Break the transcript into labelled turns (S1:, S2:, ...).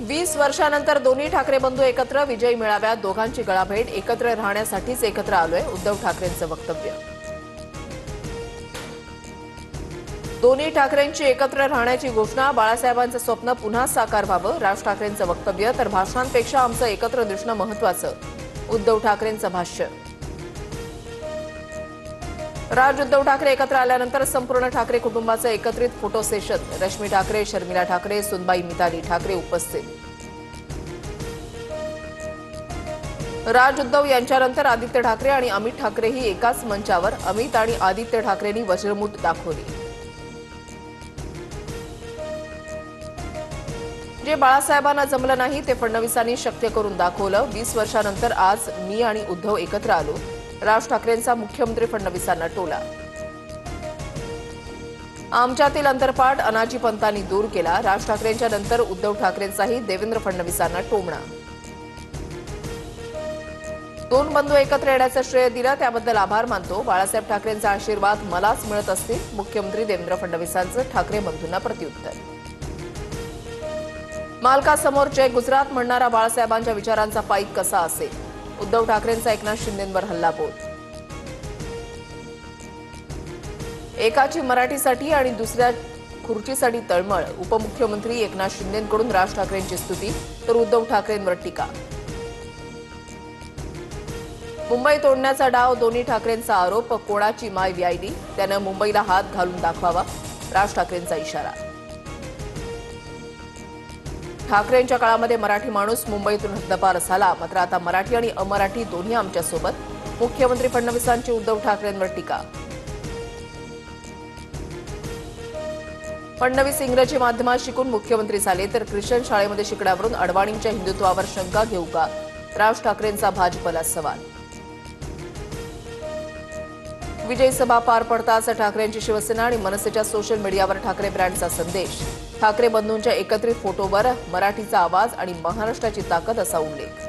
S1: 20 वर्षानंतर दोन्ही ठाकरे बंधू एकत्र विजयी मेळाव्यात दोघांची गळाभेट एकत्र राहण्यासाठीच एकत्र आलोय उद्धव ठाकरेंचं वक्तव्य। दोन्ही ठाकरेंची एकत्र राहण्याची घोषणा बाळासाहेबांचं स्वप्न पुन्हा साकार व्हावं राज ठाकरेंचं वक्तव्य तर भाषणांपेक्षा आमचं एकत्र दिसणं महत्त्वाचं उद्धव ठाकरेंचं भाष्य। राज उद्धव ठाकरे एकत्र आल्यानंतर संपूर्ण ठाकरे कुटुंबाचं एकत्रित फोटो सेशन रश्मी ठाकरे शर्मिला ठाकरे सुनबाई मिताली ठाकरे उपस्थित। राज उद्धव यांच्यानंतर आदित्य ठाकरे आणि अमित ठाकरेही एकाच मंचावर अमित आणि आदित्य ठाकरेंनी वज्रमूठ दाखवली। जे बाळासाहेबांना जमलं नाही ते फडणवीसांनी शक्य करून दाखवलं। 20 वर्षानंतर आज मी आणि उद्धव एकत्र आलो राज ठाकरेंचा मुख्यमंत्री फडणवीसांना टोला। आमच्यातील अंतरपाठ अनाजी पंतांनी दूर केला राज ठाकरेंच्या नंतर उद्धव ठाकरेंचाही देवेंद्र फडणवीसांना टोमणा। दोन बंधू एकत्र येण्याचं श्रेय दिलं त्याबद्दल आभार मानतो बाळासाहेब ठाकरेंचा आशीर्वाद मलाच मिळत असतील मुख्यमंत्री देवेंद्र फडणवीसांचं ठाकरे बंधूंना प्रत्युत्तर। मालकासमोर जय गुजरात म्हणणारा बाळासाहेबांच्या विचारांचा पाईक कसा असेल उद्धव ठाकरेंचा एकनाथ शिंदेंवर हल्लाबोल। एकाची मराठीसाठी आणि दुसऱ्या खुर्चीसाठी तळमळ उपमुख्यमंत्री एकनाथ शिंदेंकडून राज ठाकरेंची स्तुती तर उद्धव ठाकरेंवर टीका। मुंबई तोडण्याचा डाव दोन्ही ठाकरेंचा आरोप कोणाची माय व्यायली त्यानं मुंबईला हात घालून दाखवावा राज ठाकरेंचा इशारा। ठाकरेंच्या काळामध्ये मराठी माणूस मुंबईतून हद्दपार झाला मात्र आता मराठी आणि अमराठी दोन्ही आमच्यासोबत मुख्यमंत्री फडणवीसांची उद्धव ठाकरेंवर टीका। फडणवीस इंग्रजी माध्यमात शिकून मुख्यमंत्री झाले तर ख्रिश्चन शाळेमध्ये शिकण्यावरून अडवाणींच्या हिंदुत्वावर शंका घेऊ का राज ठाकरेंचा भाजपला सवाल। विजयी सभा पार पडताच ठाकरेंची शिवसेना आणि मनसेच्या सोशल मीडियावर ठाकरे ब्रँडचा संदेश ठाकरे बंधूंच्या एकत्रित फोटोवर मराठीचा आवाज आणि महाराष्ट्राची ताकद असा उल्लेख।